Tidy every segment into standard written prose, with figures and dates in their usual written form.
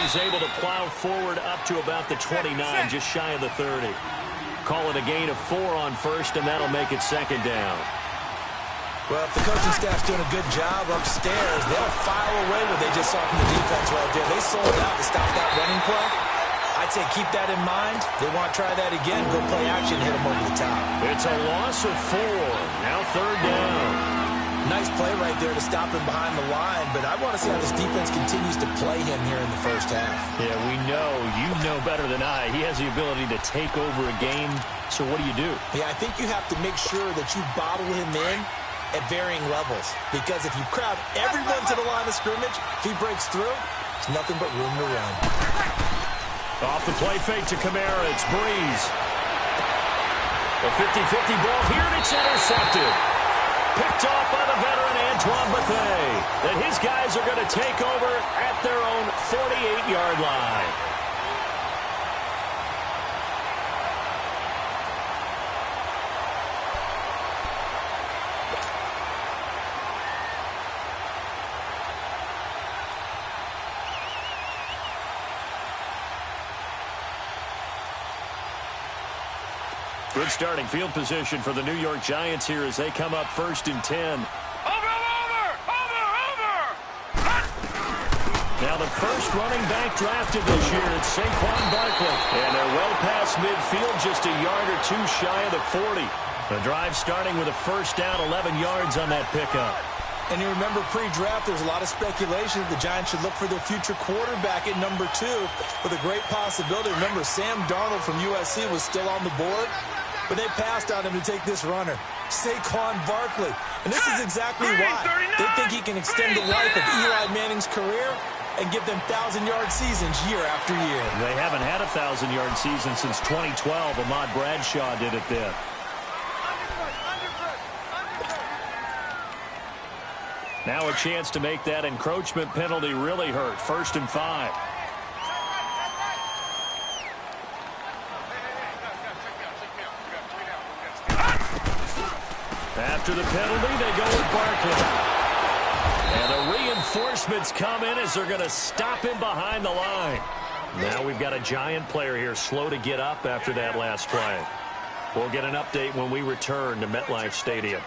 he's able to plow forward up to about the 29, just shy of the 30. Call it a gain of 4 on first, and that'll make it second down. Well, if the coaching staff's doing a good job upstairs, they'll file away what they just saw from the defense right there. They sold out to stop that running play. I'd say keep that in mind. They want to try that again, go play action, hit them over the top. It's a loss of 4. Now third down. Nice play right there to stop him behind the line, but I want to see how this defense continues to play him here in the first half. Yeah, we know. You know better than I. He has the ability to take over a game, so what do? Yeah, I think you have to make sure that you bottle him in at varying levels, because if you crowd everyone to the line of scrimmage, if he breaks through, it's nothing but room to run. Off the play fake to Kamara, it's Breeze. A 50-50 ball here, and it's intercepted. Picked off by the veteran Antoine Bethea. And his guys are going to take over at their own 48-yard line. Good starting field position for the New York Giants here as they come up first and 10. Over! Now the first running back drafted this year, it's Saquon Barkley. And they're well past midfield, just a yard or two shy of the 40. The drive starting with a first down, 11 yards on that pickup. And you remember pre-draft, there's a lot of speculation that the Giants should look for their future quarterback at number 2 with a great possibility. Remember, Sam Darnold from USC was still on the board, but they passed on him to take this runner, Saquon Barkley. And this is exactly why. They think he can extend the life of Eli Manning's career and give them 1,000-yard seasons year after year. They haven't had a 1,000-yard season since 2012. Ahmad Bradshaw did it then. Now a chance to make that encroachment penalty really hurt. First and 5. After the penalty, they go with Barkley. And the reinforcements come in as they're going to stop him behind the line. Now we've got a Giant player here slow to get up after that last play. We'll get an update when we return to MetLife Stadium.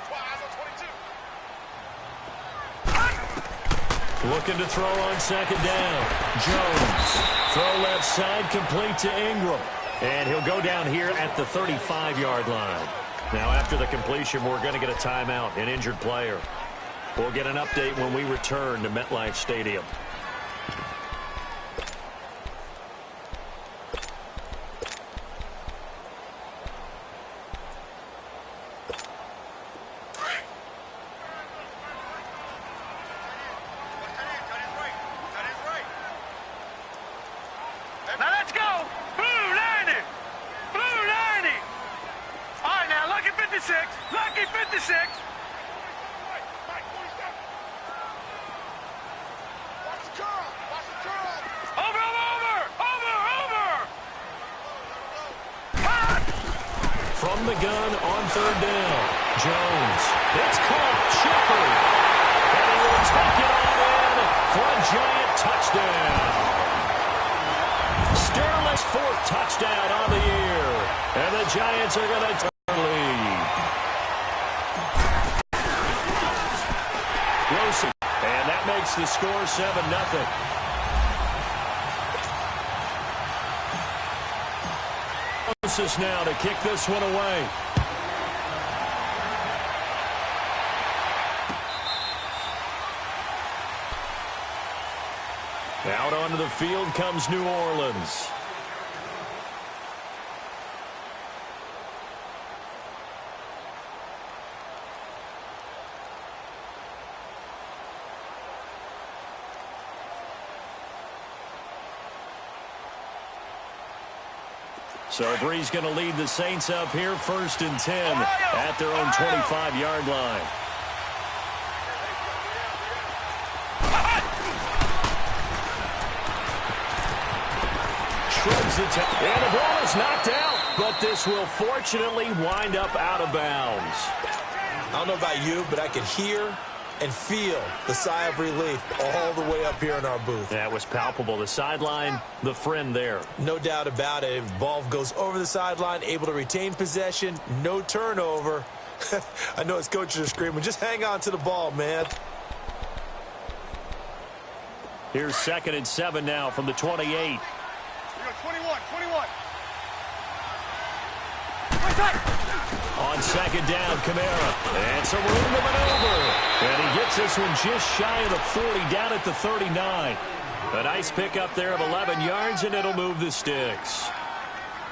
Looking to throw on second down. Jones. Throw left side, complete to Ingram. And he'll go down here at the 35-yard line. Now after the completion, we're going to get a timeout, an injured player. We'll get an update when we return to MetLife Stadium. Now let's go! Blue 90! Blue 90! All right, now, lucky 56. Lucky 56. From the gun on third down. Jones. It's caught. Shepard. And he will take it all in for a Giant touchdown. Sterling's 4th touchdown on the year. And the Giants are going to take the lead. Wilson. And that makes the score 7-0. Now to kick this one away. Out onto the field comes New Orleans. So Breeze going to lead the Saints up here, first and 10 at their own 25-yard line. Shrugs the tackle, and the ball is knocked out, but this will fortunately wind up out of bounds. I don't know about you, but I could hear and feel the sigh of relief all the way up here in our booth. That was palpable. The sideline, the friend there. No doubt about it. If the ball goes over the sideline, able to retain possession, no turnover. I know his coaches are screaming, just hang on to the ball, man. Here's 2nd and 7 now from the 28. 21, 21. On 2nd down, Kamara. And some room to maneuver. And he gets this one just shy of the 40, down at the 39. A nice pickup there of 11 yards, and it'll move the sticks.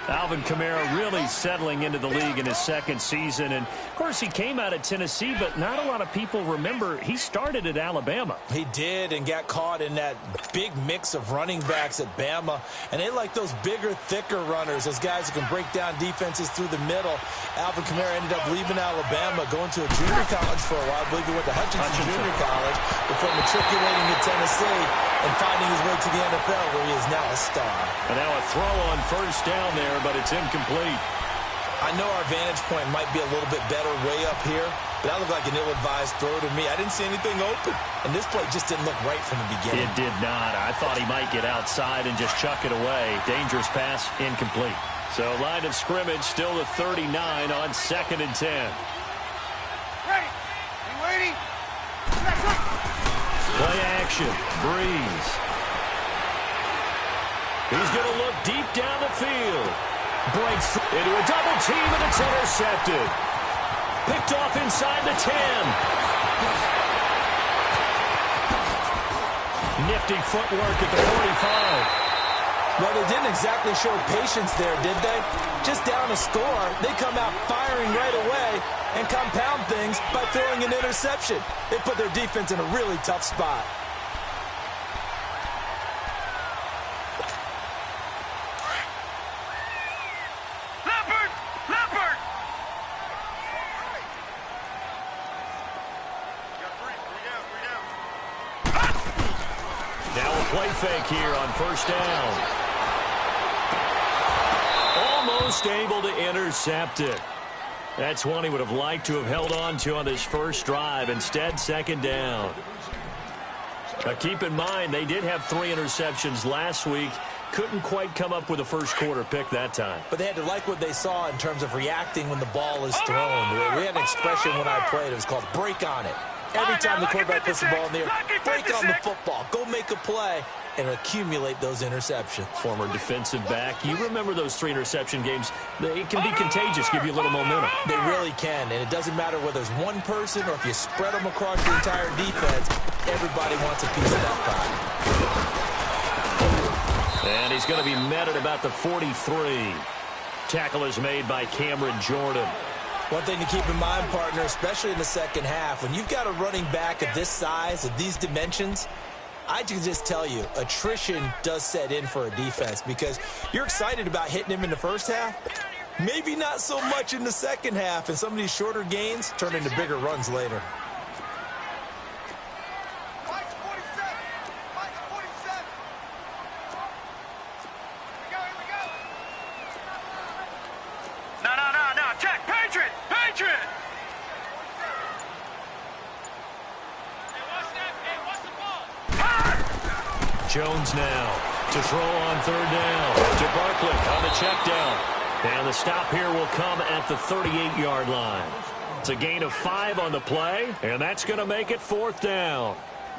Alvin Kamara really settling into the league in his 2nd season. And, of course, he came out of Tennessee, but not a lot of people remember he started at Alabama. He did, and got caught in that big mix of running backs at Bama. And they like those bigger, thicker runners, those guys who can break down defenses through the middle. Alvin Kamara ended up leaving Alabama, going to a junior college for a while. I believe he went to Hutchinson Junior College before matriculating in Tennessee and finding his way to the NFL, where he is now a star. And now a throw on 1st down there, but it's incomplete. I know our vantage point might be a little bit better way up here, but that looked like an ill-advised throw to me. I didn't see anything open, and this play just didn't look right from the beginning. It did not. I thought he might get outside and just chuck it away. Dangerous pass, incomplete. So line of scrimmage still the 39 on 2nd and 10. Ready. You waiting? Play action. Breeze. He's going to look deep down the field. Breaks into a double team, and it's intercepted. Picked off inside the 10. Nifty footwork at the 45. Well, they didn't exactly show patience there, did they? Just down a score, they come out firing right away and compound things by throwing an interception. They put their defense in a really tough spot. Leopard! Now a play fake here on 1st down. Almost able to intercept it. That's one he would have liked to have held on to on this first drive. Instead, 2nd down. Now keep in mind, they did have 3 interceptions last week. Couldn't quite come up with a first quarter pick that time. But they had to like what they saw in terms of reacting when the ball is thrown. We had an expression when I played. It was called break on it. Every time the quarterback puts the ball in the air, break on the football. Go make a play and accumulate those interceptions. Former defensive back. You remember those 3 interception games. It can be contagious, give you a little momentum. They really can, and it doesn't matter whether it's one person or if you spread them across the entire defense. Everybody wants a piece of that pie. And he's going to be met at about the 43. Tackle is made by Cameron Jordan. One thing to keep in mind, partner, especially in the second half, when you've got a running back of this size, of these dimensions, I can just tell you, attrition does set in for a defense because you're excited about hitting him in the first half. Maybe not so much in the second half, and some of these shorter gains turn into bigger runs later. No. Check. Patriot. Jones now to throw on 3rd down to Barkley on the check down. And the stop here will come at the 38-yard line. It's a gain of 5 on the play, and that's going to make it 4th down.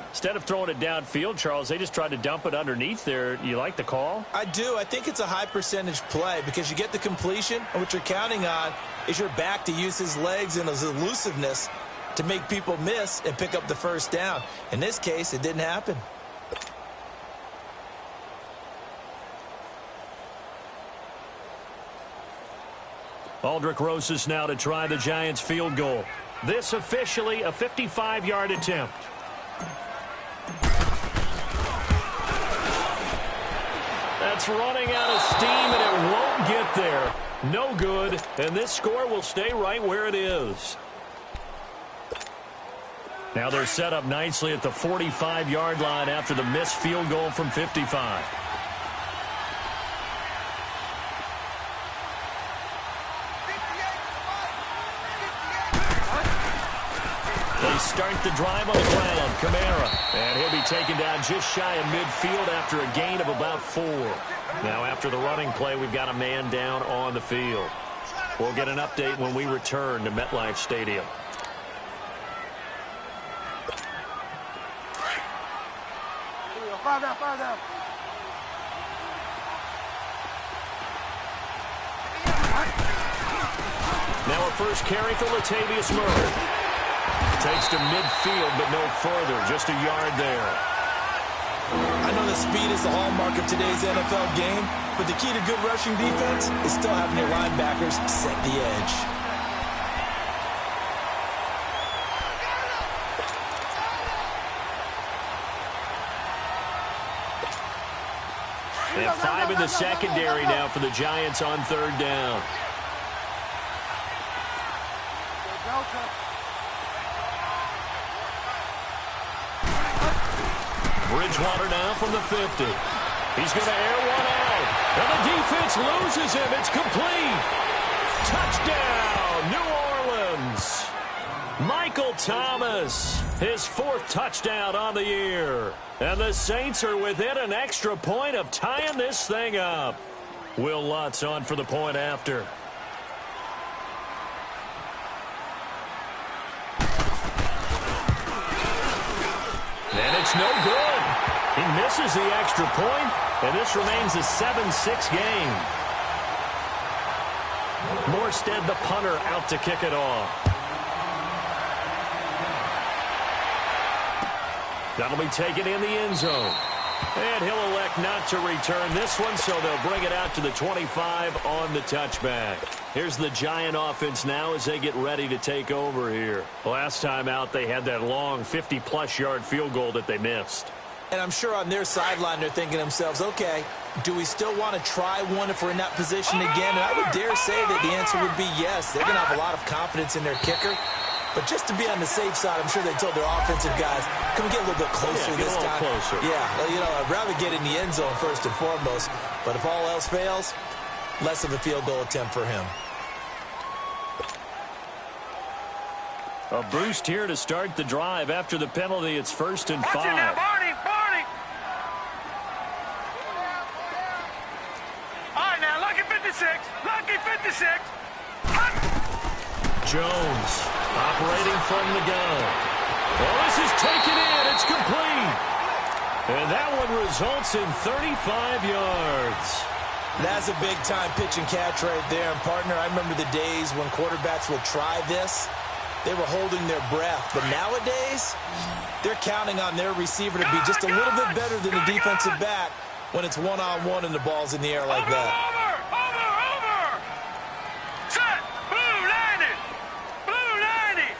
Instead of throwing it downfield, Charles, they just tried to dump it underneath there. You like the call? I do. I think it's a high percentage play because you get the completion, and what you're counting on is your back to use his legs and his elusiveness to make people miss and pick up the 1st down. In this case, it didn't happen. Aldrick Rosas now to try the Giants field goal. This officially a 55-yard attempt. That's running out of steam, and it won't get there. No good, and this score will stay right where it is. Now they're set up nicely at the 45-yard line after the missed field goal from 55. They start the drive on the ground. Kamara. And he'll be taken down just shy of midfield after a gain of about 4. Now after the running play, we've got a man down on the field. We'll get an update when we return to MetLife Stadium. Fire down. Now a first carry for Latavius Murray. Takes to midfield, but no further. Just a yard there. I know that speed is the hallmark of today's NFL game, but the key to good rushing defense is still having your linebackers set the edge. And 5 in the secondary now for the Giants on 3rd down. Bridgewater now from the 50. He's going to air one out. And the defense loses him. It's complete. Touchdown, New Orleans. Michael Thomas, his 4th touchdown on the year. And the Saints are within an extra point of tying this thing up. Will Lutz on for the point after. And it's no good. He misses the extra point, and this remains a 7-6 game. Morstead, the punter, out to kick it off. That'll be taken in the end zone. And he'll elect not to return this one, so they'll bring it out to the 25 on the touchback. Here's the Giant offense now as they get ready to take over here. Last time out, they had that long 50-plus yard field goal that they missed. And I'm sure on their sideline they're thinking to themselves, okay, do we still want to try one if we're in that position again? And I would dare say that the answer would be yes. They're going to have a lot of confidence in their kicker. But just to be on the safe side, I'm sure they told their offensive guys, can we get a little bit closer this time? Closer. Yeah, well, you know, I'd rather get in the end zone first and foremost. But if all else fails, less of a field goal attempt for him. A boost here to start the drive. After the penalty, it's 1st and 5. Watch it now, Barney. All right, now, lucky 56. Lucky 56. Jones operating from the gun. Well, this is taken in. It's complete. And that one results in 35 yards. That's a big-time pitch and catch right there. And, partner, I remember the days when quarterbacks would try this. They were holding their breath. But nowadays, they're counting on their receiver to be just a little bit better than the defensive back when it's one-on-one and the ball's in the air like that. Over. Set. Blue landed. Blue landed.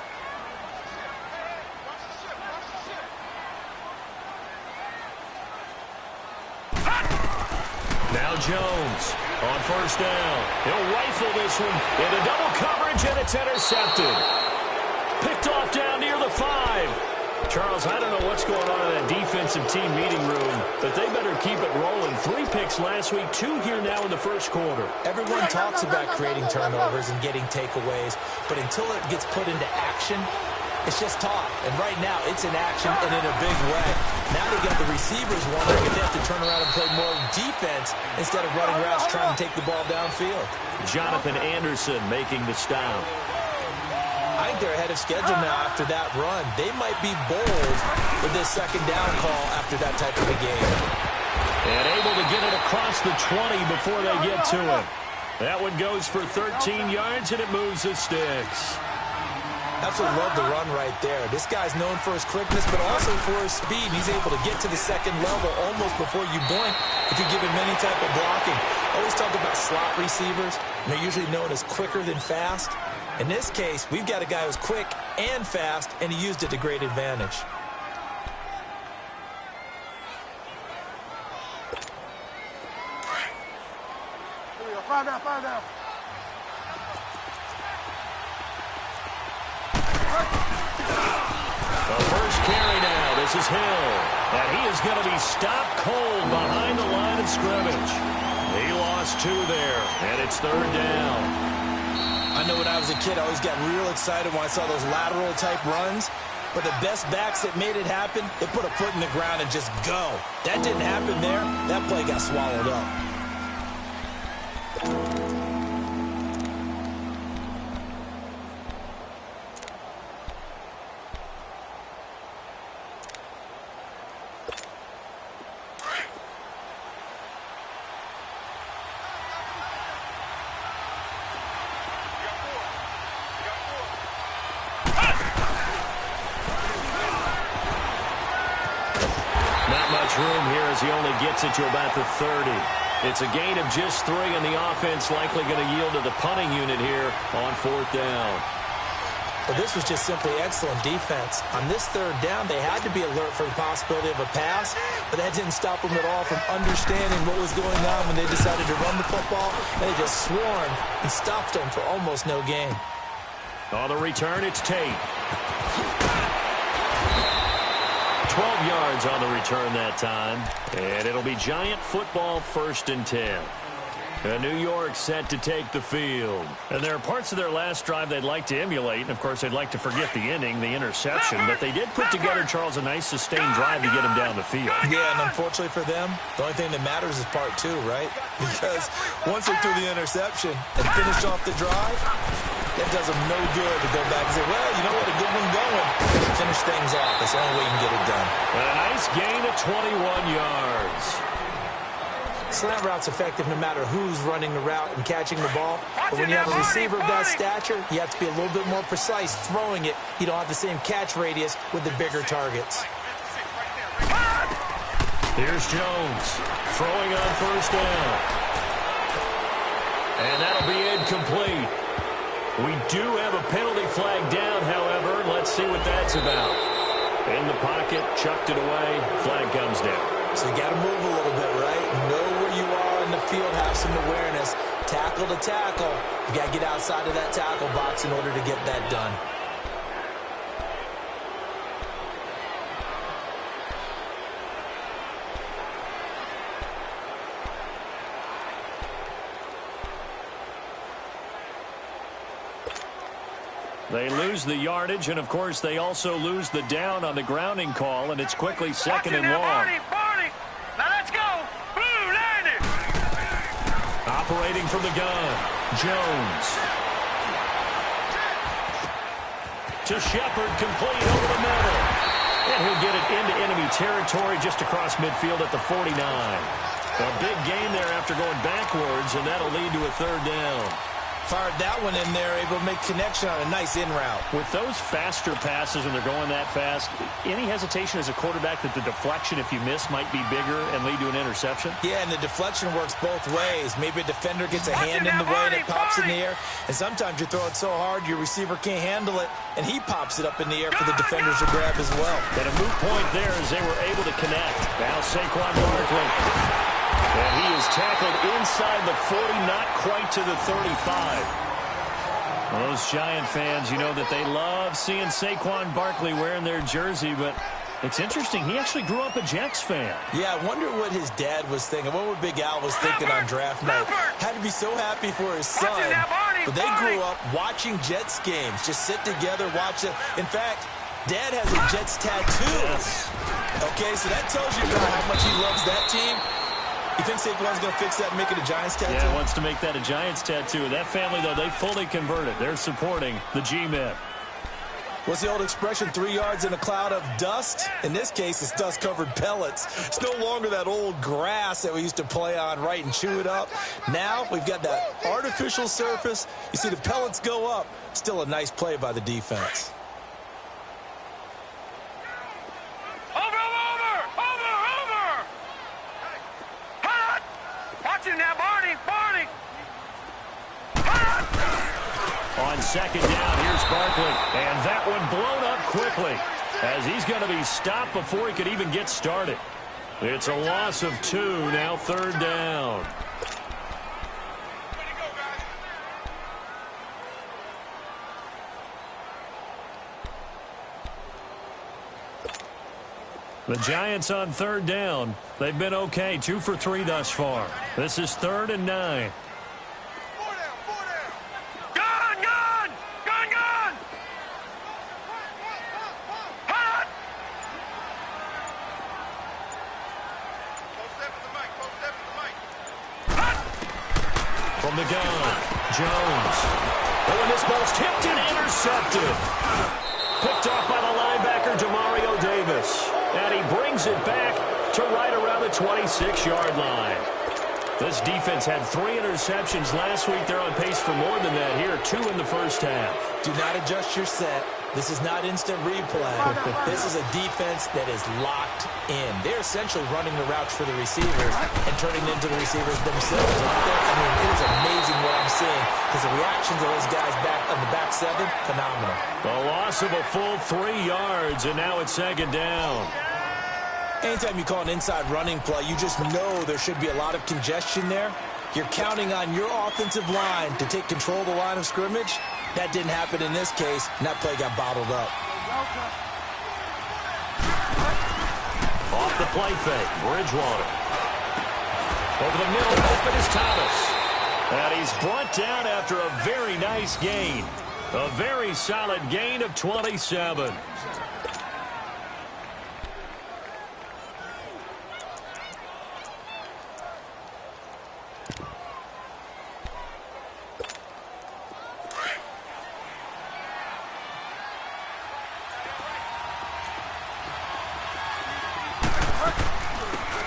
Now Jones on 1st down. He'll rifle this one into double coverage, and it's intercepted. Picked off down near the 5. Charles, I don't know what's going on in that defensive team meeting room, but they better keep it rolling. 3 picks last week, 2 here now in the 1st quarter. Everyone talks about creating turnovers and getting takeaways, but until it gets put into action, it's just talk. And right now, it's in action and in a big way. Now they got the receivers wondering if they have to turn around and play more defense instead of running routes trying to take the ball downfield. Jonathan Anderson making the stop. I think they're ahead of schedule now after that run. They might be bold with this 2nd down call after that type of a game. And able to get it across the 20 before they get to it. That one goes for 13 yards, and it moves the sticks. Absolutely love the run right there. This guy's known for his quickness, but also for his speed. He's able to get to the 2nd level almost before you blink if you give him any type of blocking. I always talk about slot receivers, and they're usually known as quicker than fast. In this case, we've got a guy who's quick and fast, and he used it to great advantage. Fire down. The first carry now. This is Hill. And he is going to be stopped cold behind the line of scrimmage. He lost 2 there, and it's 3rd down. I know when I was a kid, I always got real excited when I saw those lateral-type runs. But the best backs that made it happen, they put a foot in the ground and just go. That didn't happen there. That play got swallowed up. Room here as he only gets it to about the 30. It's a gain of just 3, and the offense likely going to yield to the punting unit here on 4th down. Well, this was just simply excellent defense. On this 3rd down, they had to be alert for the possibility of a pass, but that didn't stop them at all from understanding what was going on when they decided to run the football, and they just swarmed and stopped them for almost no gain. On the return, it's Tate. 12 yards on the return that time. And it'll be Giant football 1st and 10. New York set to take the field. And there are parts of their last drive they'd like to emulate. And, of course, they'd like to forget the inning, the interception. But they did put together, Charles, a nice sustained drive to get him down the field. Yeah, and unfortunately for them, the only thing that matters is part 2, right? Because once they threw the interception and finished off the drive, it does them no good to go back and say, well, you know what, a good one going. Finish things off. That's the only way you can get it done. And a nice gain of 21 yards. Slant route's effective no matter who's running the route and catching the ball. But when you have a receiver of that stature, you have to be a little bit more precise throwing it. You don't have the same catch radius with the bigger targets. Here's Jones throwing on 1st down. And that'll be incomplete. We do have a penalty flag down, however. Let's see what that's about. In the pocket, chucked it away, flag comes down. So you got to move a little bit, right? Know where you are in the field, have some awareness. Tackle to tackle. You got to get outside of that tackle box in order to get that done. They lose the yardage, and, of course, they also lose the down on the grounding call, and it's quickly 2nd and long. Barney. Now let's go. Blue line it. Operating from the gun, Jones. To Shepard, complete over the middle. And he'll get it into enemy territory just across midfield at the 49. A big gain there after going backwards, and that'll lead to a 3rd down. Fired that one in there, able to make connection on a nice in route. With those faster passes when they're going that fast, any hesitation as a quarterback that the deflection, if you miss, might be bigger and lead to an interception? Yeah, and the deflection works both ways. Maybe a defender gets a hand in the way and it pops in the air. And sometimes you throw it so hard your receiver can't handle it, and he pops it up in the air for the defenders to grab as well. And a moot point there as they were able to connect. Now Saquon Barkley. And he is tackled inside the 40, not quite to the 35. Well, those Giant fans, you know that they love seeing Saquon Barkley wearing their jersey, but it's interesting. He actually grew up a Jets fan. Yeah, I wonder what his dad was thinking. What would Big Al was thinking on draft night? Had to be so happy for his son. But they grew up watching Jets games. Just sit together, watch it. In fact, Dad has a Jets tattoo. Yes. Okay, so that tells you about how much he loves that team. You think Saquon's going to fix that and make it a Giants tattoo? Yeah, wants to make that a Giants tattoo. That family, though, they fully converted. They're supporting the G-Men. What's the old expression, 3 yards in a cloud of dust? In this case, it's dust-covered pellets. It's no longer that old grass that we used to play on, right, and chew it up. Now we've got that artificial surface. You see the pellets go up. Still a nice play by the defense. On 2nd down, here's Barkley. And that one blown up quickly as he's going to be stopped before he could even get started. It's a loss of 2, now 3rd down. The Giants on 3rd down. They've been okay, 2 for 3 thus far. This is 3rd and 9. Go! from the gun. Jones. Oh, and this ball's tipped and intercepted. Picked off by the linebacker, Demario Davis. And he brings it back to right around the 26-yard line. This defense had 3 interceptions last week. They're on pace for more than that here. 2 in the first half. Do not adjust your set. This is not instant replay. This is a defense that is locked in. They're essentially running the routes for the receivers and turning them into the receivers themselves. I mean, it is amazing what I'm seeing because the reactions of those guys back on the back 7, phenomenal. A loss of a full 3 yards, and now it's second down. Anytime you call an inside running play, you just know there should be a lot of congestion there. You're counting on your offensive line to take control of the line of scrimmage. That didn't happen in this case, and that play got bottled up. Off the play fake, Bridgewater. Over the middle, open is Thomas. And he's brought down after a very nice gain. A very solid gain of 27.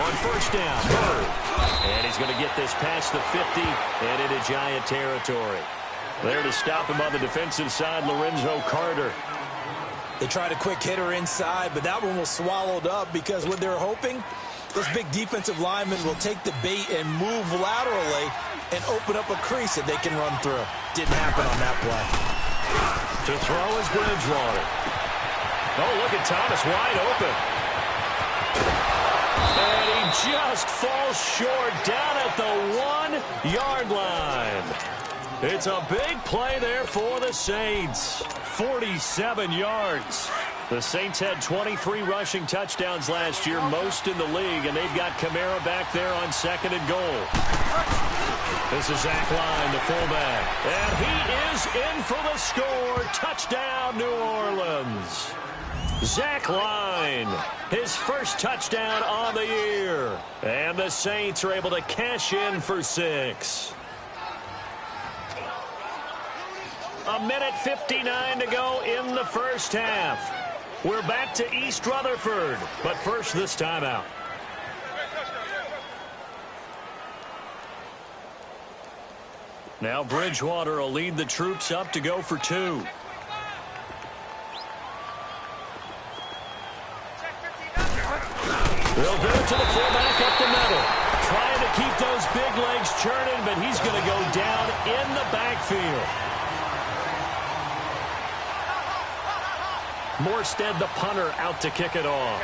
On first down, Bird. And he's going to get this past the 50 and into Giant territory. There to stop him on the defensive side, Lorenzo Carter. They tried a quick hitter inside, but that one was swallowed up because what they're hoping, this big defensive lineman will take the bait and move laterally and open up a crease that they can run through. Didn't happen on that play. To throw is Bridgewater. Oh, look at Thomas wide open. And he just falls short down at the 1-yard line. It's a big play there for the Saints. 47 yards. The Saints had 23 rushing touchdowns last year, most in the league, and they've got Kamara back there on 2nd and goal. This is Zach Line, the fullback. And he is in for the score. Touchdown, New Orleans. Zach Line, his first touchdown on the year. And the Saints are able to cash in for 6. A minute 59 to go in the first half. We're back to East Rutherford, but first this timeout. Now Bridgewater will lead the troops up to go for 2. They'll go to the fullback up the middle. Trying to keep those big legs churning, but he's going to go down in the backfield. Morstead, the punter, out to kick it off.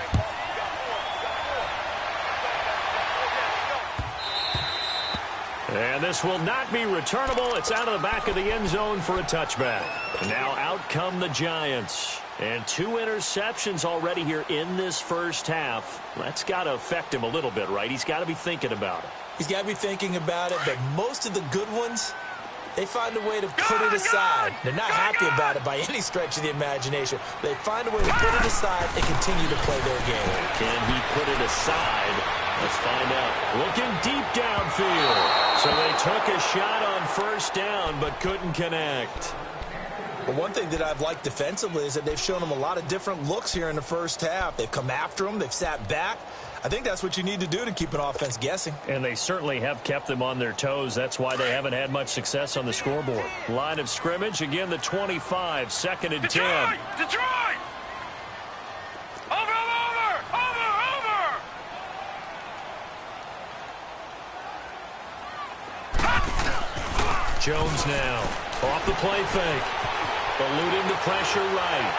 And this will not be returnable. It's out of the back of the end zone for a touchback. And now out come the Giants. And 2 interceptions already here in this first half. That's got to affect him a little bit, right? He's got to be thinking about it. He's got to be thinking about it, but most of the good ones, they find a way to put it aside. They're not happy about it by any stretch of the imagination. They find a way to put it aside and continue to play their game. Can he put it aside? Let's find out. Looking deep downfield. So they took a shot on first down but couldn't connect. But one thing that I've liked defensively is that they've shown them a lot of different looks here in the first half. They've come after them. They've sat back. I think that's what you need to do to keep an offense guessing. And they certainly have kept them on their toes. That's why they haven't had much success on the scoreboard. Line of scrimmage, again, the 25, 2nd and 10. Detroit! Over! Jones now, off the play fake. Eluding the pressure right.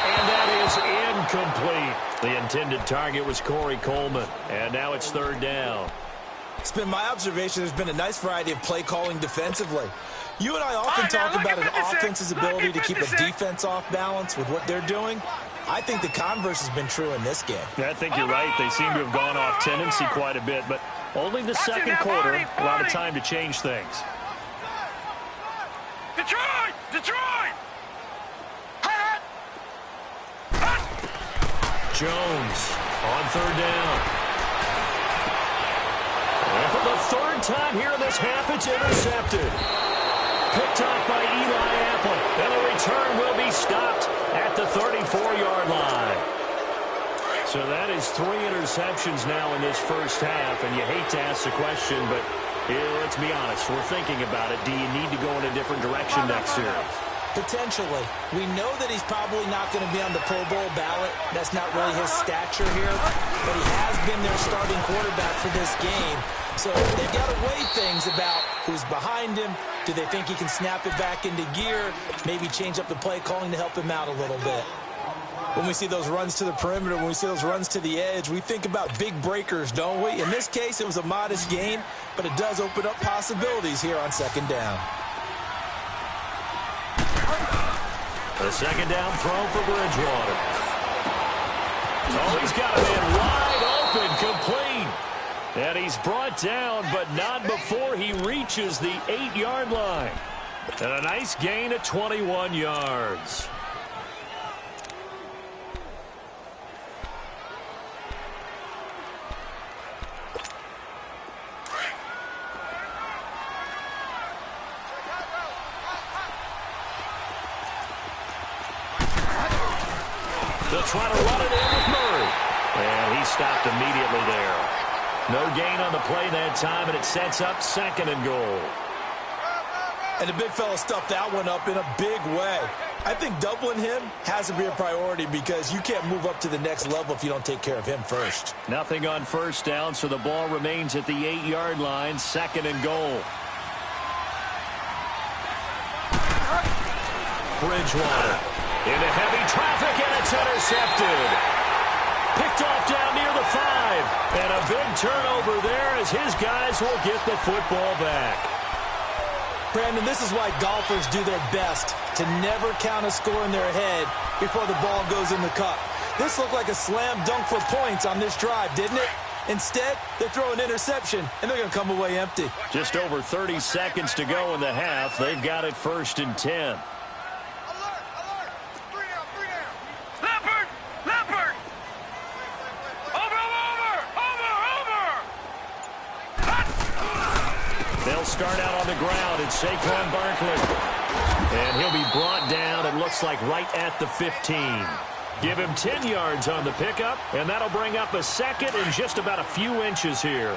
And that is incomplete. The intended target was Corey Coleman. And now it's 3rd down. It's been my observation there's been a nice variety of play calling defensively. You and I often talk about an offense's ability to keep a defense off balance with what they're doing. I think the converse has been true in this game. Yeah, I think you're right. They seem to have gone off tendency quite a bit, but only the second quarter, a lot of time to change things. Detroit! Jones on 3rd down. And for For the third time here in this half, it's intercepted. Picked up by Eli Apple. And the return will be stopped at the 34-yard line. So that is 3 interceptions now in this first half. And you hate to ask the question, but let's be honest. We're thinking about it. Do you need to go in a different direction next year? Potentially. We know that he's probably not going to be on the Pro Bowl ballot. That's not really his stature here. But he has been their starting quarterback for this game. So they've got to weigh things about who's behind him. Do they think he can snap it back into gear? Maybe change up the play calling to help him out a little bit. When we see those runs to the perimeter, when we see those runs to the edge, we think about big breakers, don't we? In this case, it was a modest gain, but it does open up possibilities here on second down. The second down throw for Bridgewater. Oh, he's got him in wide open, complete. And he's brought down, but not before he reaches the 8-yard line. And a nice gain of 21 yards. They'll try to run it in with Murray. And he stopped immediately there. No gain on the play that time, and it sets up second and goal. And the big fella stuffed that one up in a big way. I think doubling him has to be a priority because you can't move up to the next level if you don't take care of him first. Nothing on first down, so the ball remains at the 8-yard line, second and goal. Bridgewater into heavy traffic, and it's intercepted. Picked off down near the 5. And a big turnover there as his guys will get the football back. Brandon, this is why golfers do their best to never count a score in their head before the ball goes in the cup. This looked like a slam dunk for points on this drive, didn't it? Instead, they throw an interception, and they're going to come away empty. Just over 30 seconds to go in the half. They've got it 1st and 10. They'll start out on the ground. It's Saquon Barkley. And he'll be brought down, it looks like, right at the 15. Give him 10 yards on the pickup, and that'll bring up a second and just about a few inches here.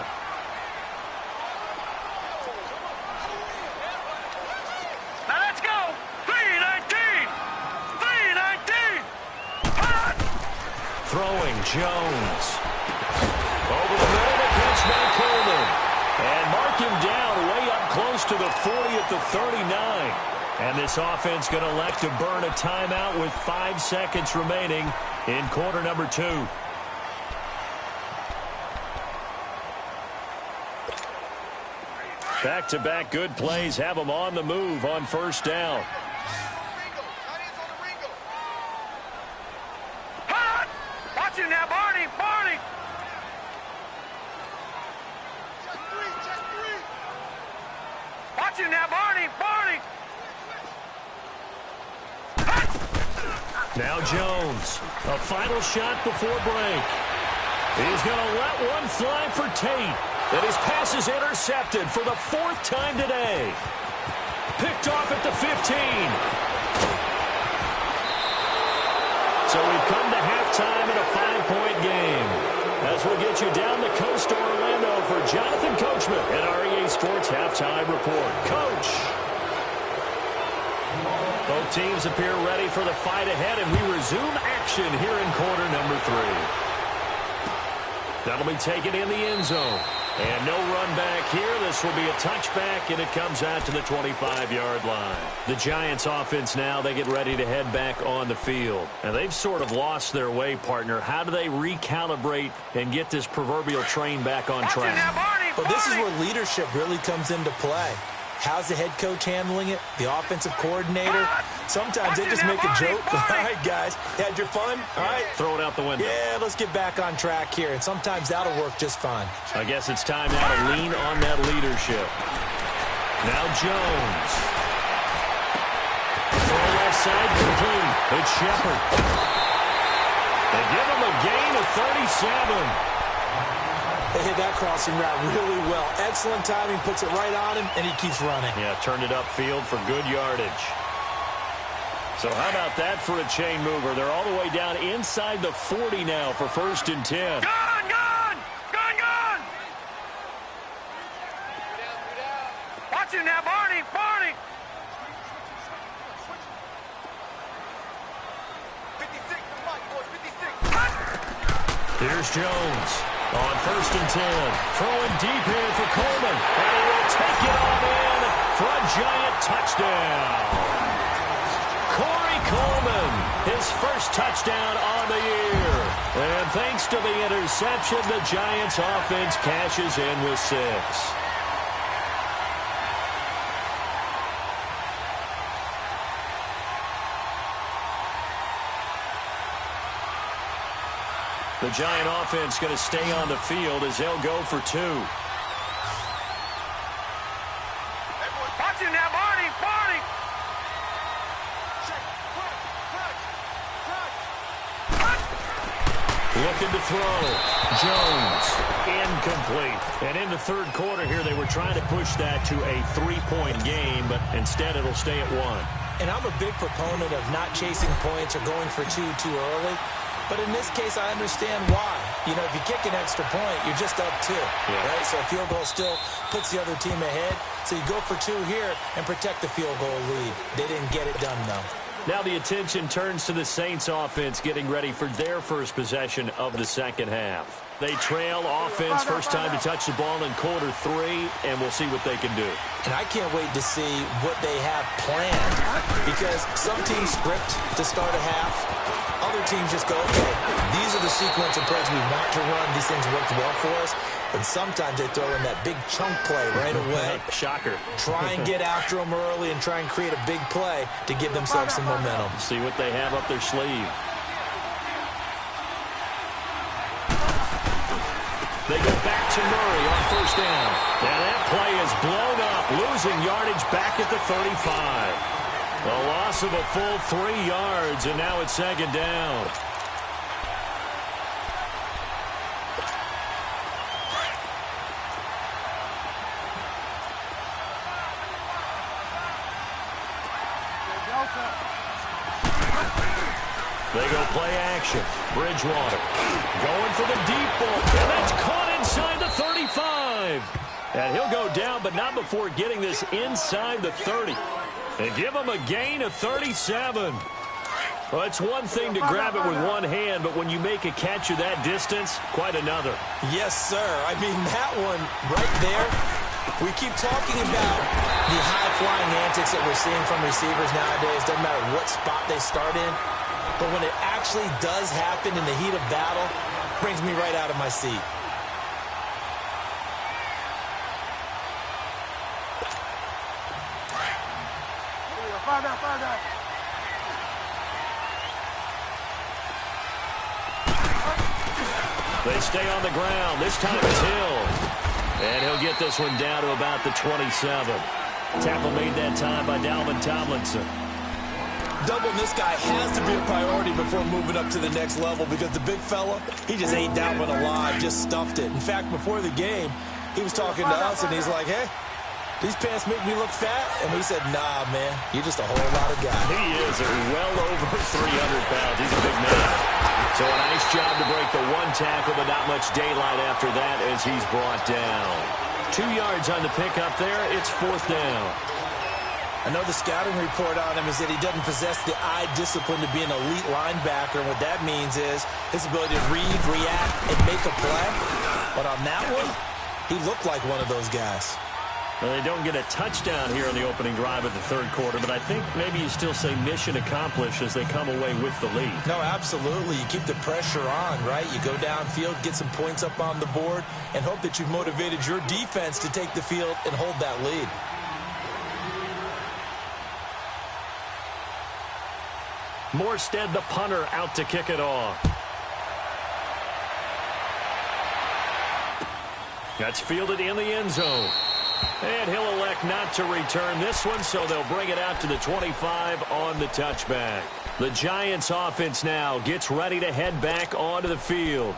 Now let's go. 3-19. 3-19. Throwing Jones. Over the middle to catch by Coleman. And mark him down way up close to the 40 at the 39. And this offense going to elect to burn a timeout with 5 seconds remaining in quarter number 2. Back-to-back good plays have them on the move on first down. Watch him now, Barney. Barney. Watch him now, Barney. Barney. Now Jones, a final shot before break. He's going to let one fly for Tate. And his pass is intercepted for the 4th time today. Picked off at the 15. So we've come to halftime in a 5-point game. As we'll get you down the coast to Orlando for Jonathan Coachman and our EA Sports Halftime Report. Coach. Both teams appear ready for the fight ahead, and we resume action here in quarter number 3. That'll be taken in the end zone. And no run back here. This will be a touchback, and it comes out to the 25-yard line. The Giants offense now, they get ready to head back on the field. And they've sort of lost their way, partner. How do they recalibrate and get this proverbial train back on track? Well, this is where leadership really comes into play. How's the head coach handling it? The offensive coordinator? Sometimes they just make a joke. All right, guys, had your fun? All right. Throw it out the window. Yeah, let's get back on track here. And sometimes that'll work just fine. I guess it's time now to lean on that leadership. Now Jones. Throw left side complete. It's Shepard. They give him a gain of 37. They hit that crossing route really well. Excellent timing, puts it right on him, and he keeps running. Yeah, turned it upfield for good yardage. So how about that for a chain mover? They're all the way down inside the 40 now for 1st and 10. Gone, gone! Gone, gone! Watch it now, Barney, Barney! 56, boys, 56. Here's Jones on 1st and 10. Throwing deep here for Coleman. And he will take it on in for a giant touchdown. Corey Coleman, his first touchdown on the year. And thanks to the interception, the Giants offense cashes in with 6. The Giant offense going to stay on the field as they'll go for 2. Watch it now, Barney, Barney! Looking to throw. Jones, incomplete. And in the 3rd quarter here, they were trying to push that to a 3-point game, but instead it'll stay at 1. And I'm a big proponent of not chasing points or going for 2 too early. But in this case, I understand why. You know, if you kick an extra point, you're just up 2, right? So a field goal still puts the other team ahead. So you go for 2 here and protect the field goal lead. They didn't get it done, though. Now the attention turns to the Saints offense getting ready for their first possession of the 2nd half. They trail offense, first time to touch the ball in quarter 3, and we'll see what they can do. And I can't wait to see what they have planned, because some teams script to start a half. Other teams just go, okay, these are the sequence of plays we want to run. These things worked well for us. And sometimes they throw in that big chunk play right away. Shocker. Try and get after them early and try and create a big play to give themselves some momentum. See what they have up their sleeve. They go back to Murray on 1st down. And that play is blown up, losing yardage back at the 35. A loss of a full 3 yards, and now it's 2nd down. They go play action. Bridgewater going for the deep ball, and that's caught inside the 35. And he'll go down, but not before getting this inside the 30. And give him a gain of 37. Well, it's one thing to grab it with one hand, but when you make a catch of that distance, quite another. Yes, sir. I mean, that one right there, we keep talking about the high-flying antics that we're seeing from receivers nowadays. Doesn't matter what spot they start in. But when it actually does happen in the heat of battle, it brings me right out of my seat. They stay on the ground. This time it's Hill. And he'll get this one down to about the 27. Tackle made that time by Dalvin Tomlinson. Doubling this guy has to be a priority before moving up to the next level, because the big fella, he just ate that one alive, just stuffed it. In fact, before the game, he was talking to us, and he's like, hey, these pants make me look fat? And we said, nah, man, you're just a whole lot of guy. He is well over 300 pounds. He's a big man. So a nice job to break the 1 tackle, but not much daylight after that as he's brought down. 2 yards on the pickup there. It's 4th down. I know the scouting report on him is that he doesn't possess the eye discipline to be an elite linebacker. And what that means is his ability to read, react, and make a play. But on that one, he looked like one of those guys. Well, they don't get a touchdown here in the opening drive of the 3rd quarter, but I think maybe you still say mission accomplished as they come away with the lead. No, absolutely. You keep the pressure on, right? You go downfield, get some points up on the board, and hope that you've motivated your defense to take the field and hold that lead. Morstead, the punter, out to kick it off. That's fielded in the end zone. And he'll elect not to return this one, so they'll bring it out to the 25 on the touchback. The Giants offense now gets ready to head back onto the field.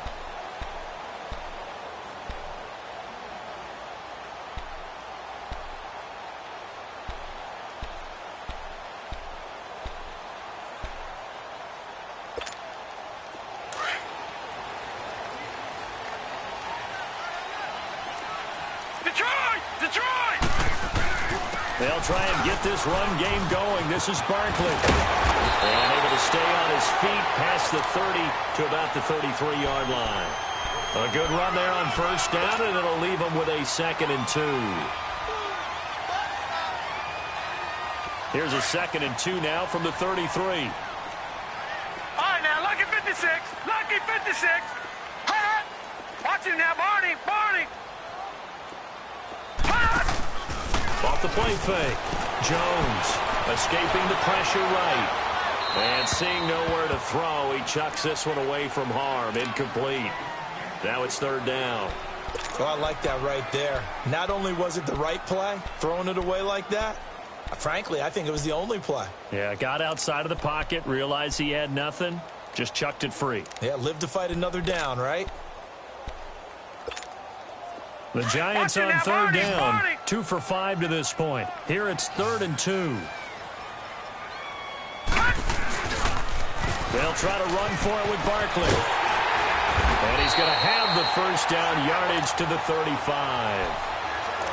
Detroit! They'll try and get this run game going. This is Barkley. And able to stay on his feet past the 30 to about the 33-yard line. A good run there on first down, and it'll leave them with a 2nd and 2. Here's a 2nd and 2 now from the 33. All right, now, lucky 56. Lucky 56. Hut! Watch him now, Barney. Barney. Hut! Off the play fake. Jones escaping the pressure right. And seeing nowhere to throw, he chucks this one away from harm. Incomplete. Now it's 3rd down. Oh, I like that right there. Not only was it the right play, throwing it away like that, frankly, I think it was the only play. Yeah, got outside of the pocket, realized he had nothing, just chucked it free. Yeah, live to fight another down, right? The Giants on 3rd down, 2 for 5 to this point. Here it's 3rd and 2. They'll try to run for it with Barkley. And he's going to have the first down, yardage to the 35.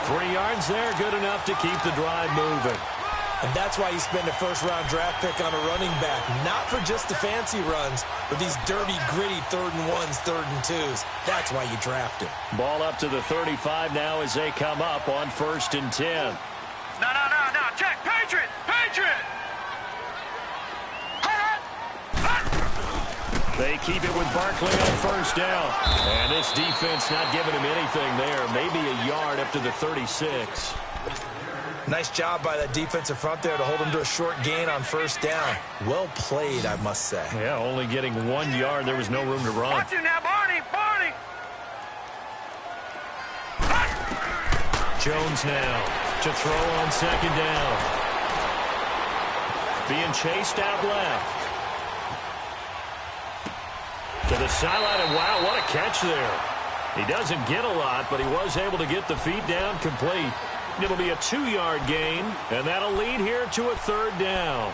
3 yards there, good enough to keep the drive moving. And that's why you spend a first-round draft pick on a running back. Not for just the fancy runs, but these dirty, gritty 3rd and 1s, 3rd and 2s. That's why you draft him. Ball up to the 35 now as they come up on 1st and 10. No. Check. Patriot. Patriot. They keep it with Barkley on first down. And this defense not giving him anything there. Maybe a yard up to the 36. Nice job by that defensive front there to hold him to a short gain on first down. Well played, I must say. Yeah, only getting 1 yard. There was no room to run. Watch him now, Barney. Barney. Jones now to throw on 2nd down. Being chased out left. To the sideline, and wow, what a catch there. He doesn't get a lot, but he was able to get the feet down complete. It'll be a 2-yard gain, and that'll lead here to a 3rd down.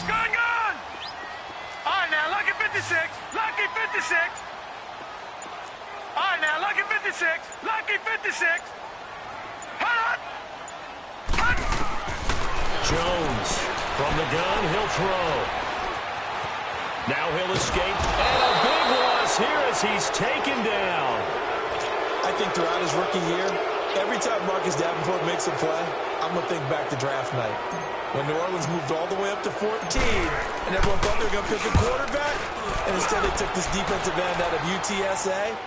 Gun! All right, now, lucky 56. Lucky 56. All right, now, lucky 56. Lucky 56. Hut! Jones from the gun, he'll throw. Now he'll escape, and a big loss here as he's taken down. I think throughout his rookie year, every time Marcus Davenport makes a play, I'm going to think back to draft night. When New Orleans moved all the way up to 14, and everyone thought they were going to pick a quarterback, and instead they took this defensive end out of UTSA.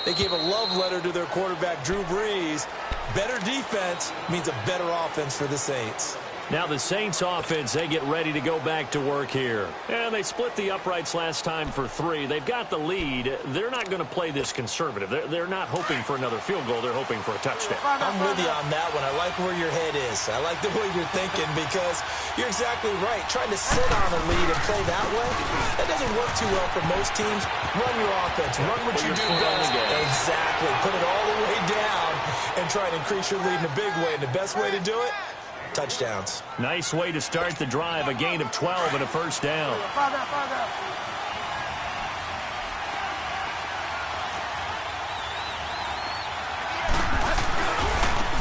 They gave a love letter to their quarterback, Drew Brees. Better defense means a better offense for the Saints. Now the Saints offense, they get ready to go back to work here. And they split the uprights last time for 3. They've got the lead. They're not going to play this conservative. They're not hoping for another field goal. They're hoping for a touchdown. I'm with you on that one. I like where your head is. I like the way you're thinking because you're exactly right. Trying to sit on a lead and play that way, that doesn't work too well for most teams. Run your offense. Run what you do best. Exactly. Put it all the way down and try and increase your lead in a big way. And the best way to do it, touchdowns. Nice way to start the drive. A gain of 12 and a first down.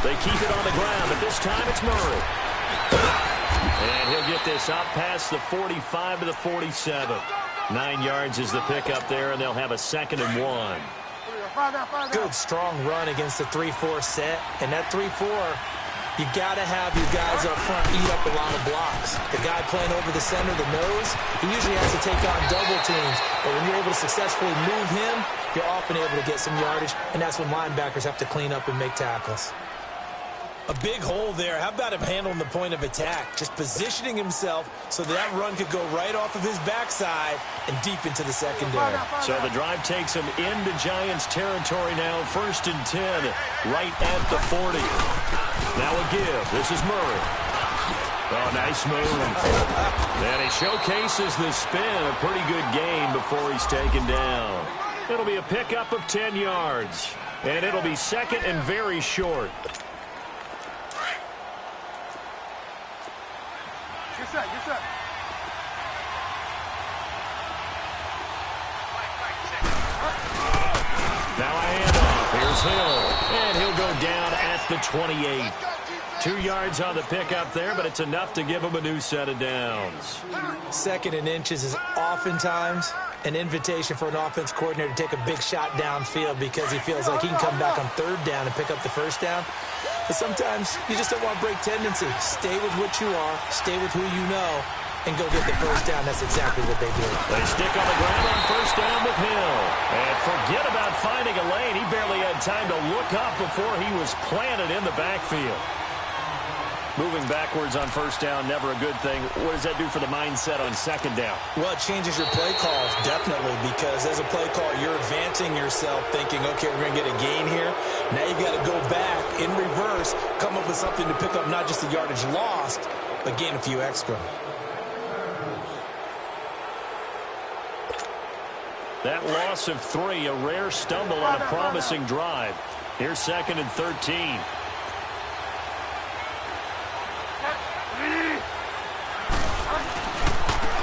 They keep it on the ground, but this time it's Murray. And he'll get this out past the 45 to the 47. 9 yards is the pickup there, and they'll have a 2nd and 1. Good, strong run against the 3-4 set. And that 3-4, you got to have your guys up front eat up a lot of blocks. The guy playing over the center, the nose, he usually has to take on double teams. But when you're able to successfully move him, you're often able to get some yardage, and that's when linebackers have to clean up and make tackles. A big hole there. How about him handling the point of attack? Just positioning himself so that run could go right off of his backside and deep into the secondary. So the drive takes him into Giants territory now. 1st and 10, right at the 40. Now a give. This is Murray. Oh, nice move. And he showcases the spin. A pretty good game before he's taken down. It'll be a pickup of 10 yards. And it'll be second and very short. Get set, get set. Now a handoff. Here's Hill. And he'll go down at the 28. 2 yards on the pickup there, but it's enough to give him a new set of downs. Second and inches is oftentimes an invitation for an offense coordinator to take a big shot downfield because he feels like he can come back on third down and pick up the first down. But sometimes you just don't want to break tendency. Stay with what you are, stay with who you know, and go get the first down. That's exactly what they do. They stick on the ground on first down with Hill. And forget about finding a lane. He barely had time to look up before he was planted in the backfield. Moving backwards on first down, never a good thing. What does that do for the mindset on second down? Well, it changes your play calls, definitely, because as a play call, you're advancing yourself thinking, okay, we're going to get a gain here. Now you've got to go back in reverse, come up with something to pick up not just the yardage lost, but gain a few extra. That loss of 3, a rare stumble on a promising drive. Here's second and 13.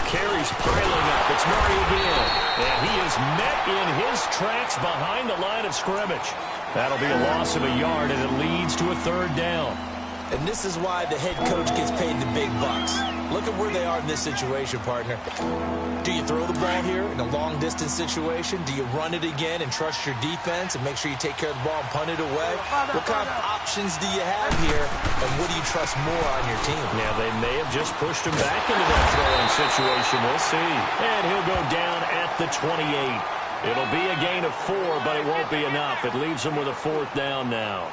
Carries piling up. It's Murray again. And he is met in his tracks behind the line of scrimmage. That'll be a loss of a yard, and it leads to a third down. And this is why the head coach gets paid the big bucks. Look at where they are in this situation, partner. Do you throw the ball here in a long-distance situation? Do you run it again and trust your defense and make sure you take care of the ball and punt it away? What kind of options do you have here, and what do you trust more on your team? Yeah, they may have just pushed him back into that throwing situation. We'll see. And he'll go down at the 28. It'll be a gain of 4, but it won't be enough. It leaves him with a fourth down now.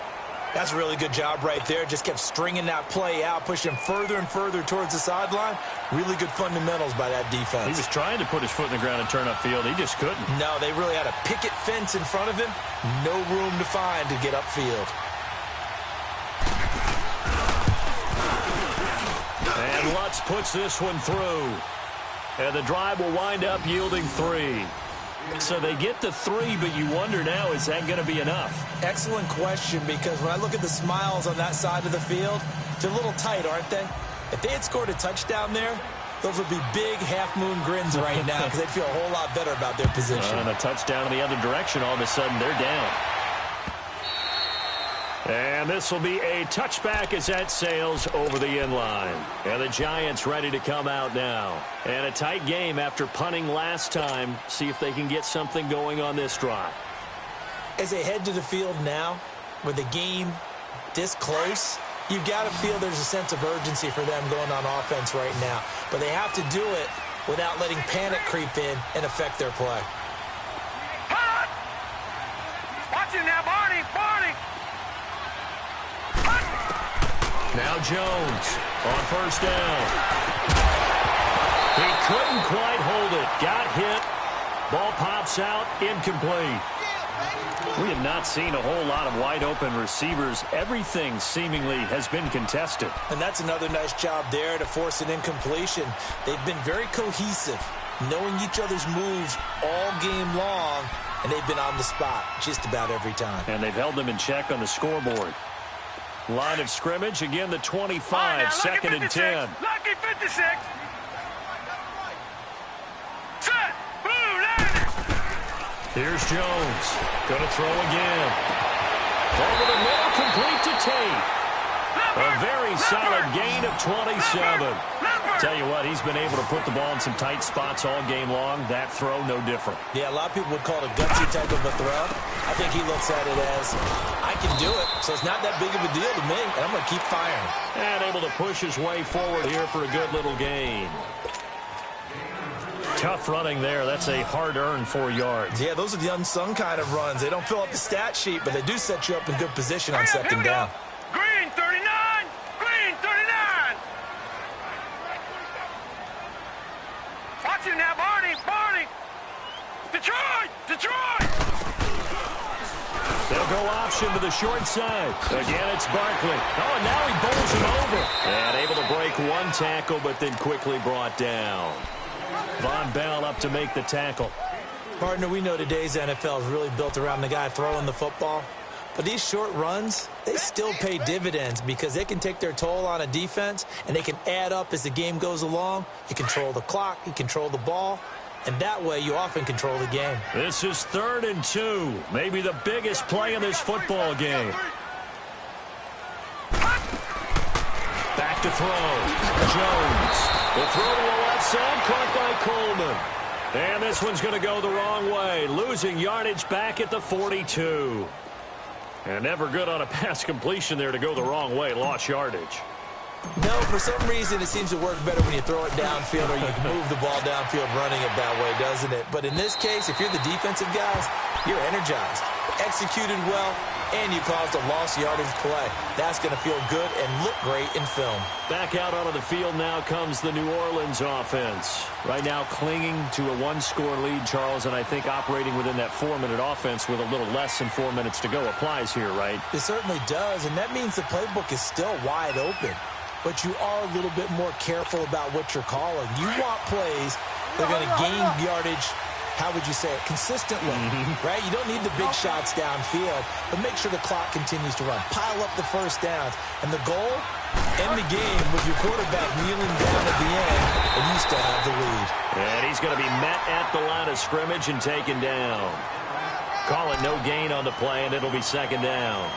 That's a really good job right there. Just kept stringing that play out, pushing him further and further towards the sideline. Really good fundamentals by that defense. He was trying to put his foot in the ground and turn upfield. He just couldn't. No, they really had a picket fence in front of him. No room to find to get upfield. And Lutz puts this one through. And the drive will wind up yielding 3. So they get to 3, but you wonder now, is that going to be enough? Excellent question, because when I look at the smiles on that side of the field, they're a little tight, aren't they? If they had scored a touchdown there, those would be big half-moon grins right now because they'd feel a whole lot better about their position. And a touchdown in the other direction, all of a sudden they're down. And this will be a touchback as that sails over the end line. And the Giants ready to come out now. And a tight game after punting last time. See if they can get something going on this drive. As they head to the field now, with the game this close, you've got to feel there's a sense of urgency for them going on offense right now. But they have to do it without letting panic creep in and affect their play. Watch it now, Barney, Barney. Now Jones on first down. He couldn't quite hold it. Got hit. Ball pops out. Incomplete. We have not seen a whole lot of wide-open receivers. Everything seemingly has been contested. And that's another nice job there to force an incompletion. They've been very cohesive, knowing each other's moves all game long, and they've been on the spot just about every time. And they've held them in check on the scoreboard. Line of scrimmage, again the 25, Now, second and 10. Lucky 56. Set. Boom, landed. Here's Jones. Going to throw again. Over the middle, complete to Tate. A very solid gain of 27. Tell you what, he's been able to put the ball in some tight spots all game long. That throw, no different. Yeah, a lot of people would call it a gutsy type of a throw. I think he looks at it as, I can do it, so it's not that big of a deal to me, and I'm going to keep firing. And able to push his way forward here for a good little gain. Tough running there. That's a hard-earned 4 yards. Yeah, those are the unsung kind of runs. They don't fill up the stat sheet, but they do set you up in good position on second down. Green 39. Green 39. Watch it now, Barney, Barney. Detroit, Detroit. They'll go option to the short side. Again, it's Barkley. Oh, and now he bowls him over. And able to break one tackle, but then quickly brought down. Von Bell up to make the tackle. Partner, we know today's NFL is really built around the guy throwing the football. But these short runs, they still pay dividends because they can take their toll on a defense, and they can add up as the game goes along. You control the clock, you control the ball, and that way you often control the game. This is 3rd and 2, maybe the biggest play in this football game. Back to throw. Jones. The throw to the left side, caught by Coleman. And this one's going to go the wrong way, losing yardage back at the 42. And never good on a pass completion there to go the wrong way, lost yardage. No, for some reason it seems to work better when you throw it downfield or you can move the ball downfield running it that way, doesn't it? But in this case, if you're the defensive guys, you're energized, executed well, and you caused a lost yardage play. That's going to feel good and look great in film. Back out onto the field now comes the New Orleans offense. Right now clinging to a 1-score lead, Charles, and I think operating within that 4-minute offense with a little less than 4 minutes to go applies here, right? It certainly does, and that means the playbook is still wide open. But you are a little bit more careful about what you're calling. You want plays that are going to gain yardage, how would you say it, consistently, right? You don't need the big shots downfield, but make sure the clock continues to run. Pile up the first downs. And the goal, end the game with your quarterback kneeling down at the end, and you still have the lead. And he's going to be met at the line of scrimmage and taken down. Call it no gain on the play, and it'll be 2nd down.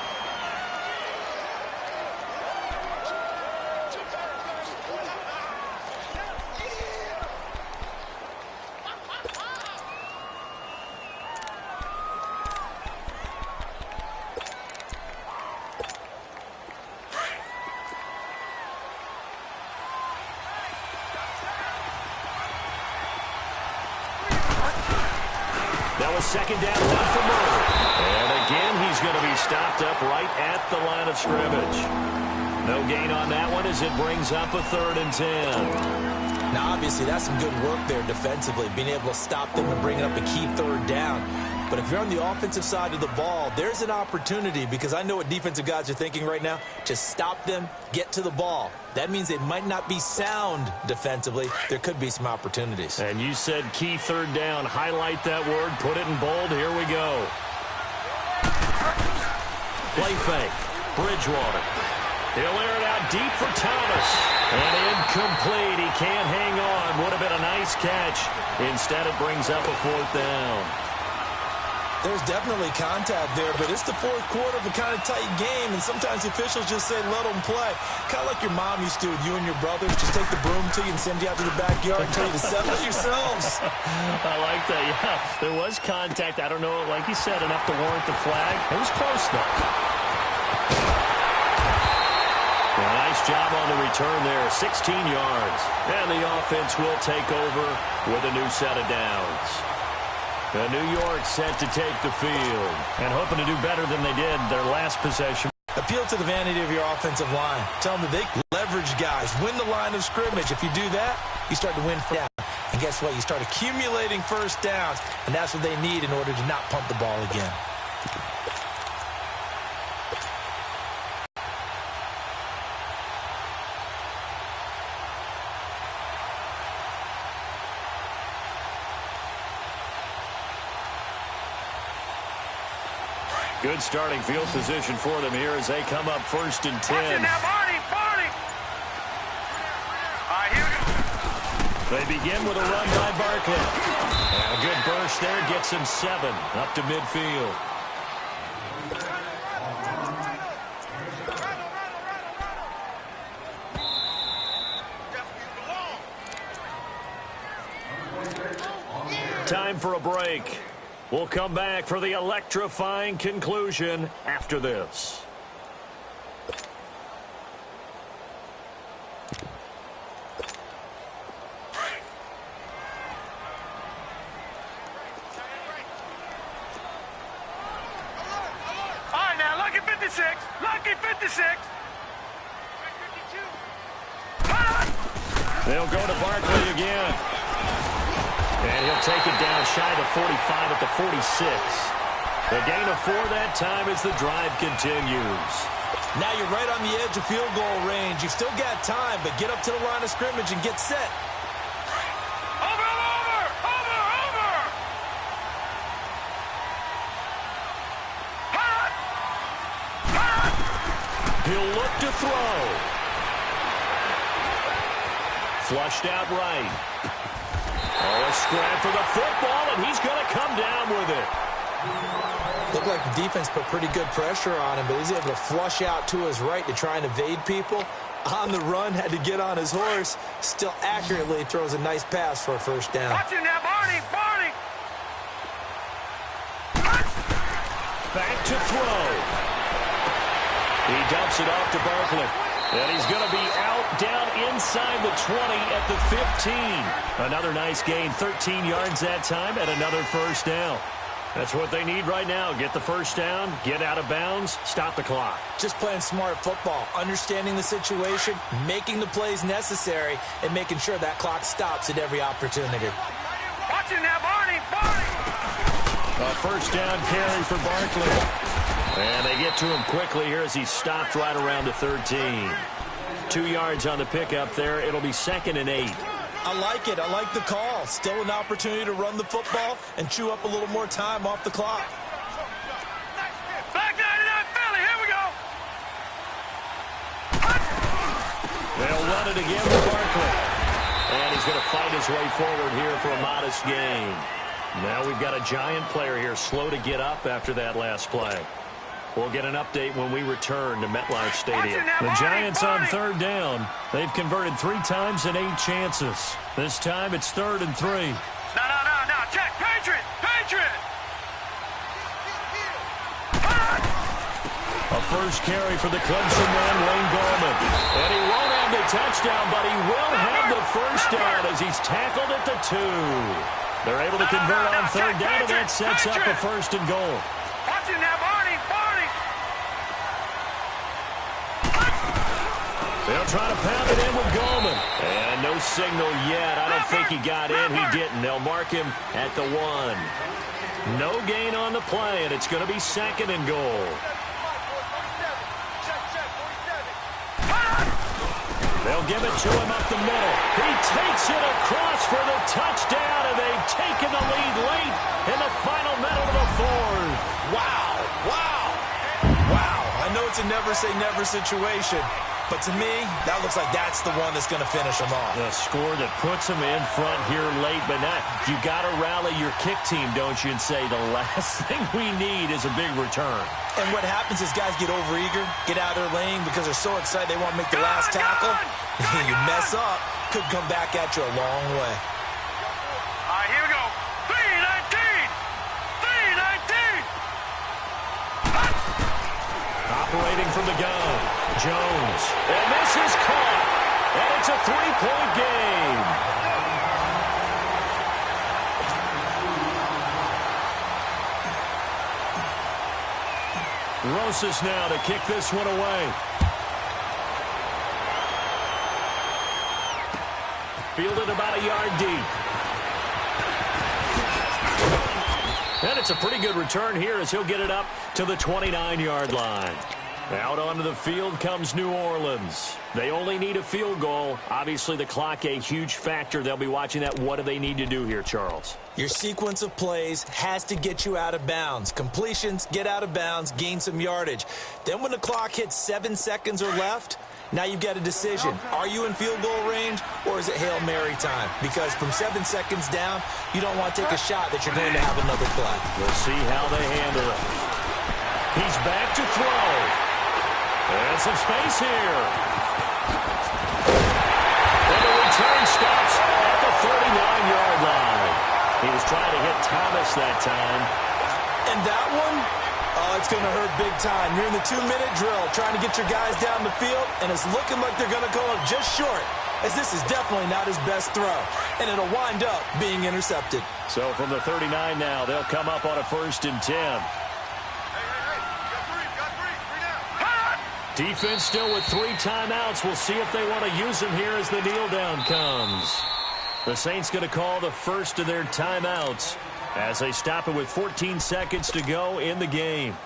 That was 2nd down, 1 for Murray. And again, he's going to be stopped up right at the line of scrimmage. No gain on that one as it brings up a 3rd and 10. Now, obviously, that's some good work there defensively, being able to stop them and bring up a key 3rd down. But if you're on the offensive side of the ball, there's an opportunity, because I know what defensive guys are thinking right now. Just stop them, get to the ball. That means they might not be sound defensively. There could be some opportunities. And you said key 3rd down. Highlight that word. Put it in bold. Here we go. Play fake. Bridgewater. He'll air it out deep for Thomas. And incomplete. He can't hang on. Would have been a nice catch. Instead, it brings up a 4th down. There's definitely contact there, but it's the 4th quarter of a kind of tight game, and sometimes officials just say, let them play. Kind of like your mom used to with you and your brothers. Just take the broom to you and send you out to the backyard and tell you to settle it yourselves. I like that, yeah. There was contact. I don't know, like you said, enough to warrant the flag. It was close, though. A nice job on the return there, 16 yards. And the offense will take over with a new set of downs. New York set to take the field and hoping to do better than they did their last possession. Appeal to the vanity of your offensive line. Tell them that they leverage guys, win the line of scrimmage. If you do that, you start to win first down. And guess what? You start accumulating first downs, and that's what they need in order to not punt the ball again. Good starting field position for them here as they come up 1st and 10. Watch it now, Barney! All right, here we go. They begin with a run by Barkley. And a good burst there gets him 7 up to midfield. Time for a break. We'll come back for the electrifying conclusion after this. All right, now, lucky 56. Lucky 56. They'll go to Barkley again. And he'll take it down shy of 45 at the 46. The gain of 4 that time as the drive continues. Now you're right on the edge of field goal range. You've still got time, but get up to the line of scrimmage and get set. Over! He'll look to throw. Flushed out right. Oh, a scrap for the football, and he's going to come down with it. Looked like the defense put pretty good pressure on him, but he's able to flush out to his right to try and evade people. On the run, had to get on his horse. Still accurately throws a nice pass for a first down. Watch it now, Barney! Barney! Back to throw. He dumps it off to Barkley. And he's going to be out down inside the 20 at the 15. Another nice gain, 13 yards that time, and another first down. That's what they need right now. Get the first down, get out of bounds, stop the clock. Just playing smart football, understanding the situation, making the plays necessary, and making sure that clock stops at every opportunity. Watch it now, Barney! Barney! A first down carry for Barkley. And they get to him quickly here as he stopped right around the 13. 2 yards on the pickup there. It'll be 2nd and 8. I like it. I like the call. Still an opportunity to run the football and chew up a little more time off the clock. Back 99 Philly, here we go! They'll run it again with Barkley. And he's going to fight his way forward here for a modest gain. Now we've got a Giant player here slow to get up after that last play. We'll get an update when we return to MetLife Stadium. The Giants on third down. They've converted 3 times and 8 chances. This time it's 3rd and 3. No. Check. Patriot! Patriot! A first carry for the Clemson man, Wayne Gallman. And he won't have the touchdown, but he will have the first down as he's tackled at the 2. They're able to convert on third down, and that sets up a 1st and goal. Watch it now, Barney! Barney! They'll try to pound it in with Gallman. And no signal yet. I don't think he got in. He didn't. They'll mark him at the 1. No gain on the play, and it's going to be 2nd and goal. They'll give it to him up the middle. He takes it across for the touchdown, and they've taken the lead late in the final minute of the 4th. Wow. I know it's a never-say-never situation, but to me, that looks like that's the one that's going to finish them off. The score that puts them in front here late, but not. You got to rally your kick team, don't you, and say the last thing we need is a big return. And what happens is guys get overeager, get out of their lane because they're so excited they want to make the last tackle. You mess up, could come back at you a long way. All right, here we go. 3-19! Operating from the gun, Jones. And this is caught. And it's a 3-point game. Rosas now to kick this one away. Fielded about a yard deep. And it's a pretty good return here as he'll get it up to the 29-yard line. Out onto the field comes New Orleans. They only need a field goal. Obviously, the clock a huge factor. They'll be watching that. What do they need to do here, Charles? Your sequence of plays has to get you out of bounds. Completions, get out of bounds, gain some yardage. Then when the clock hits 7 seconds or left, now you've got a decision. Are you in field goal range, or is it Hail Mary time? Because from 7 seconds down, you don't want to take a shot that you're going to have another play. We'll see how they handle it. He's back to throw. And some space here. And the return stops at the 39-yard line. He was trying to hit Thomas that time. And that one, it's going to hurt big time. You're in the 2-minute drill trying to get your guys down the field, and it's looking like they're going to come up just short, as this is definitely not his best throw. And it'll wind up being intercepted. So from the 39 now, they'll come up on a 1st and 10. Defense still with 3 timeouts. We'll see if they want to use them here as the kneel down comes. The Saints going to call the first of their timeouts as they stop it with 14 seconds to go in the game.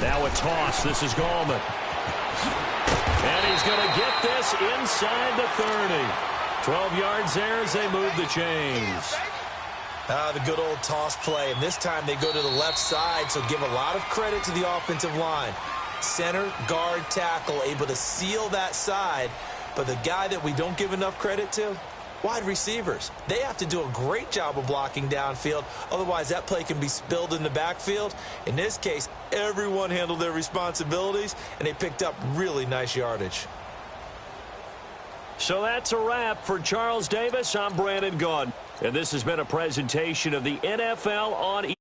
Now a toss. This is Gallman. And he's going to get this inside the 30. 12 yards there as they move the chains. The good old toss play, and this time they go to the left side, so give a lot of credit to the offensive line. Center, guard, tackle, able to seal that side, but the guy that we don't give enough credit to, wide receivers. They have to do a great job of blocking downfield, otherwise that play can be spilled in the backfield. In this case, everyone handled their responsibilities, and they picked up really nice yardage. So that's a wrap for Charles Davis. I'm Brandon Gaudin. And this has been a presentation of the NFL on